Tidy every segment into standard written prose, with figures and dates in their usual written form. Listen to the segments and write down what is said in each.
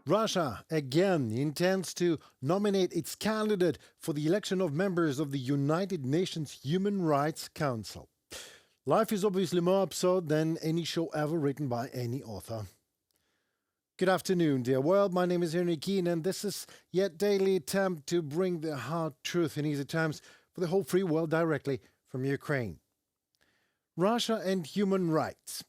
Russia again intends to nominate its candidate for the election of members of the United Nations Human Rights Council. Life is obviously more absurd than any show ever written by any author. Good afternoon, dear world. My name is Henry Keane, and this is yet daily attempt to bring the hard truth in easy terms for the whole free world directly from Ukraine. Russia and human rights.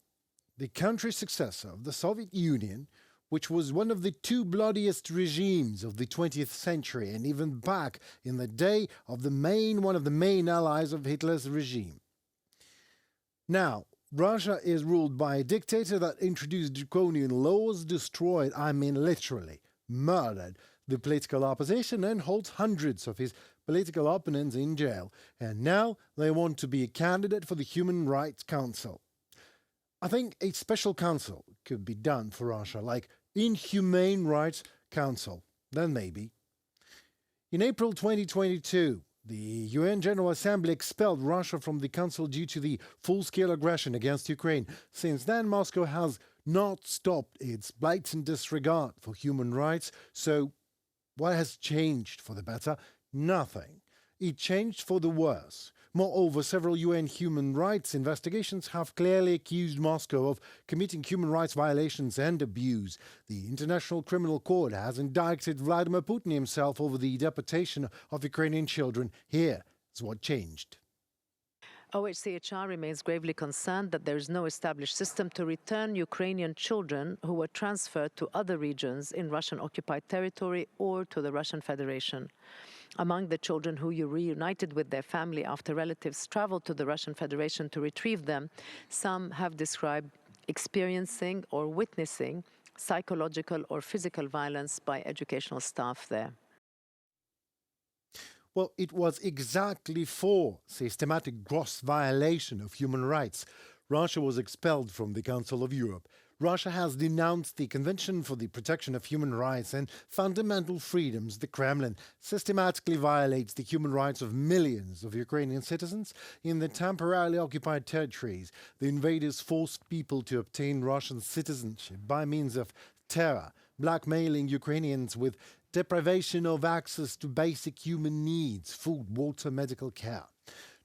The country's successor of the Soviet Union, which was one of the two bloodiest regimes of the 20th century, and even back in the day of one of the main allies of Hitler's regime. Now, Russia is ruled by a dictator that introduced draconian laws, destroyed, I mean literally, murdered the political opposition and holds hundreds of his political opponents in jail. And now they want to be a candidate for the Human Rights Council. I think a special council could be done for Russia, like Inhumane Rights Council, then maybe. In April 2022, the UN General Assembly expelled Russia from the Council due to the full-scale aggression against Ukraine. Since then, Moscow has not stopped its blatant disregard for human rights. So what has changed for the better? Nothing. It changed for the worse. Moreover, several UN human rights investigations have clearly accused Moscow of committing human rights violations and abuse. The International Criminal Court has indicted Vladimir Putin himself over the deportation of Ukrainian children. Here is what changed. OHCHR remains gravely concerned that there is no established system to return Ukrainian children who were transferred to other regions in Russian-occupied territory or to the Russian Federation. Among the children who reunited with their family after relatives traveled to the Russian Federation to retrieve them, some have described experiencing or witnessing psychological or physical violence by educational staff there. Well, it was exactly for systematic gross violation of human rights Russia was expelled from the Council of Europe. Russia has denounced the Convention for the Protection of Human Rights and Fundamental Freedoms. The Kremlin systematically violates the human rights of millions of Ukrainian citizens in the temporarily occupied territories. The invaders forced people to obtain Russian citizenship by means of terror, blackmailing Ukrainians with deprivation of access to basic human needs, food, water, medical care.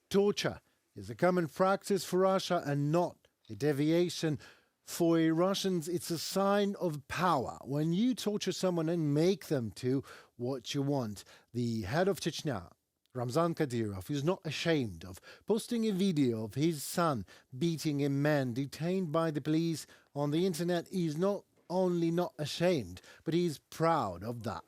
Torture is a common practice for Russia and not a deviation. For Russians, it's a sign of power. When you torture someone and make them do what you want, the head of Chechnya, Ramzan Kadyrov, is not ashamed of posting a video of his son beating a man detained by the police on the internet. He's not only not ashamed, but he's proud of that.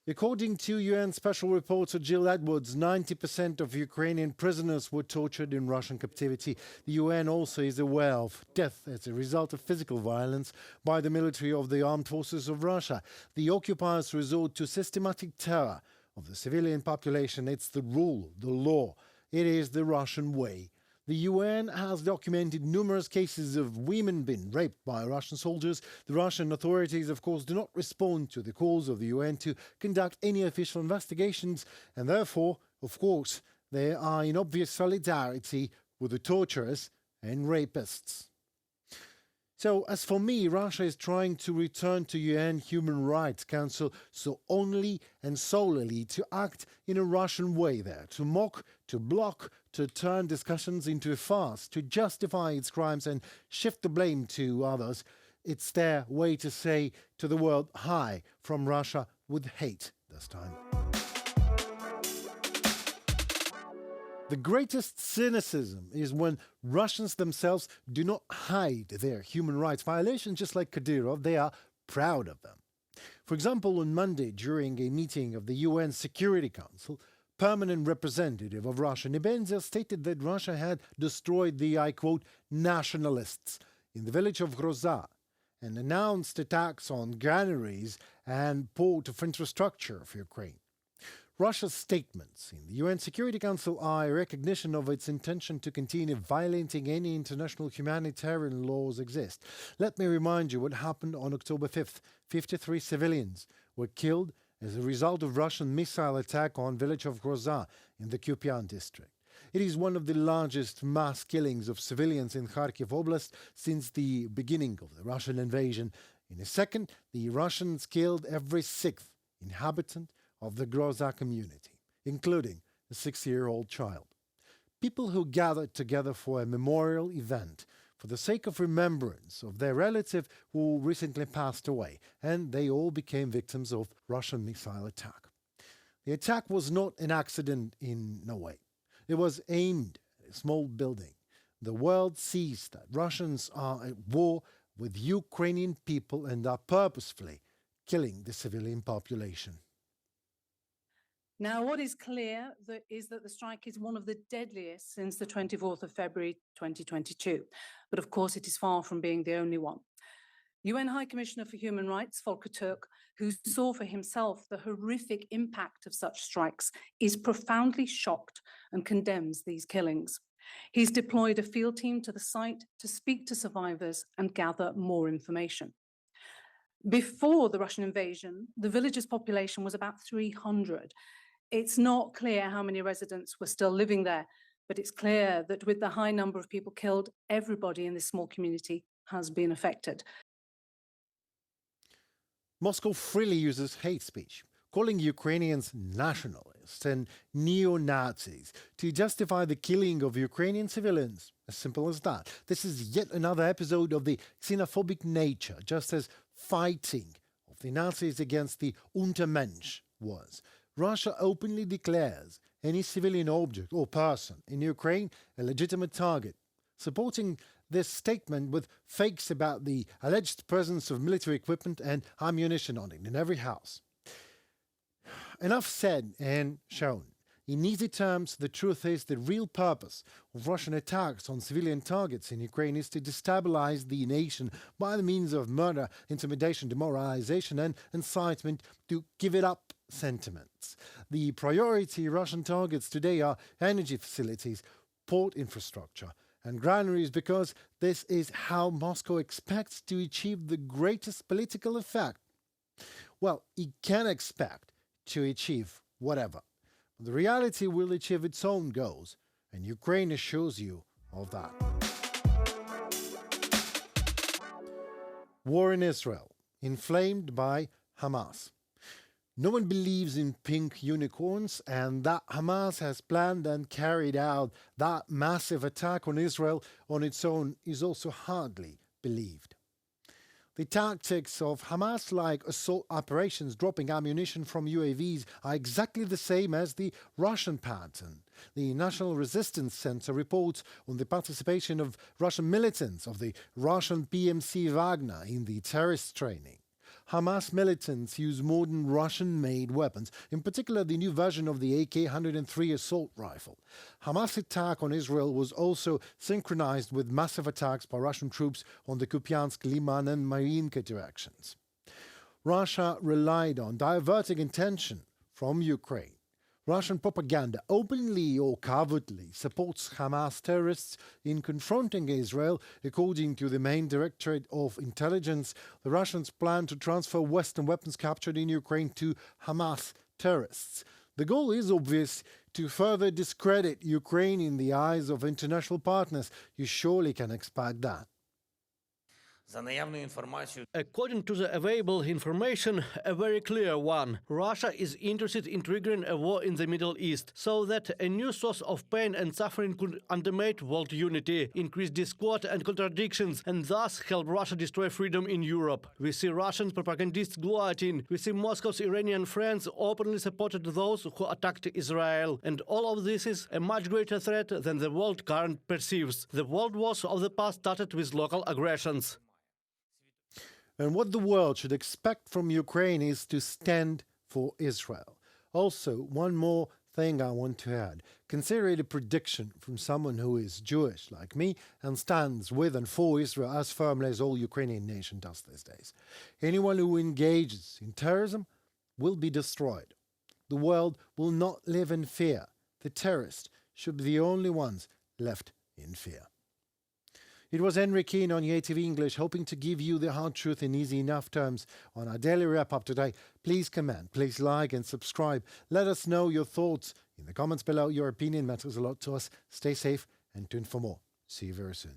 According to UN Special Reporter Jill Edwards, 90% of Ukrainian prisoners were tortured in Russian captivity. The UN also is aware of death as a result of physical violence by the military of the armed forces of Russia. The occupiers resort to systematic terror of the civilian population. It's the rule, the law. It is the Russian way. The UN has documented numerous cases of women being raped by Russian soldiers. The Russian authorities, of course, do not respond to the calls of the UN to conduct any official investigations, and therefore, of course, they are in obvious solidarity with the torturers and rapists. So, as for me, Russia is trying to return to UN Human Rights Council so only and solely to act in a Russian way there, to mock, to block, to turn discussions into a farce, to justify its crimes and shift the blame to others. It's their way to say to the world, hi, from Russia with hate this time. The greatest cynicism is when Russians themselves do not hide their human rights violations, just like Kadyrov. They are proud of them. For example, on Monday, during a meeting of the UN Security Council, permanent representative of Russia, Nebenzia, stated that Russia had destroyed the, I quote, nationalists in the village of Hroza and announced attacks on granaries and port of infrastructure of Ukraine. Russia's statements in the UN Security Council are a recognition of its intention to continue violating any international humanitarian laws exist. Let me remind you what happened on October 5th. 53 civilians were killed as a result of Russian missile attack on village of Hroza in the Kupian district. It is one of the largest mass killings of civilians in Kharkiv Oblast since the beginning of the Russian invasion In a second, the Russians killed every sixth inhabitant of the Hroza community, including a 6-year-old child. People who gathered together for a memorial event for the sake of remembrance of their relative who recently passed away, and they all became victims of Russian missile attack. The attack was not an accident in no way. It was aimed at a small building. The world sees that Russians are at war with Ukrainian people and are purposefully killing the civilian population. Now, what is clear is that the strike is one of the deadliest since the 24th of February 2022. But of course, it is far from being the only one. UN High Commissioner for Human Rights, Volker Turk, who saw for himself the horrific impact of such strikes, is profoundly shocked and condemns these killings. He's deployed a field team to the site to speak to survivors and gather more information. Before the Russian invasion, the village's population was about 300. It's not clear how many residents were still living there, but it's clear that with the high number of people killed, everybody in this small community has been affected. Moscow freely uses hate speech, calling Ukrainians nationalists and neo-Nazis to justify the killing of Ukrainian civilians. As simple as that. This is yet another episode of the xenophobic nature, just as fighting of the Nazis against the Untermensch was. Russia openly declares any civilian object or person in Ukraine a legitimate target, supporting this statement with fakes about the alleged presence of military equipment and ammunition on it in every house. Enough said and shown. In easy terms, the truth is the real purpose of Russian attacks on civilian targets in Ukraine is to destabilize the nation by the means of murder, intimidation, demoralization, and incitement to give it up sentiments. The priority Russian targets today are energy facilities, port infrastructure, and granaries because this is how Moscow expects to achieve the greatest political effect. Well, it can expect to achieve whatever. The reality will achieve its own goals, and Ukraine assures you of that. War in Israel, inflamed by Hamas. No one believes in pink unicorns, and that Hamas has planned and carried out that massive attack on Israel on its own is also hardly believed. The tactics of Hamas-like assault operations dropping ammunition from UAVs are exactly the same as the Russian pattern. The National Resistance Center reports on the participation of Russian militants of the Russian PMC Wagner in the terrorist training. Hamas militants use modern Russian-made weapons, in particular the new version of the AK-103 assault rifle. Hamas' attack on Israel was also synchronized with massive attacks by Russian troops on the Kupiansk, Liman and Mariinka directions. Russia relied on diverting attention from Ukraine. Russian propaganda openly or covertly supports Hamas terrorists in confronting Israel. According to the main Directorate of Intelligence, the Russians plan to transfer Western weapons captured in Ukraine to Hamas terrorists. The goal is obvious: to further discredit Ukraine in the eyes of international partners. You surely can expect that. According to the available information, a very clear one. Russia is interested in triggering a war in the Middle East, so that a new source of pain and suffering could undermine world unity, increase discord and contradictions, and thus help Russia destroy freedom in Europe. We see Russian propagandists gloating. We see Moscow's Iranian friends openly supported those who attacked Israel. And all of this is a much greater threat than the world currently perceives. The world wars of the past started with local aggressions. And what the world should expect from Ukraine is to stand for Israel. Also, one more thing I want to add. Consider it a prediction from someone who is Jewish like me and stands with and for Israel as firmly as all Ukrainian nation does these days. Anyone who engages in terrorism will be destroyed. The world will not live in fear. The terrorists should be the only ones left in fear. It was Henry Keane on UATV English, hoping to give you the hard truth in easy enough terms on our daily wrap-up today. Please comment, please like and subscribe. Let us know your thoughts in the comments below. Your opinion matters a lot to us. Stay safe and tune for more. See you very soon.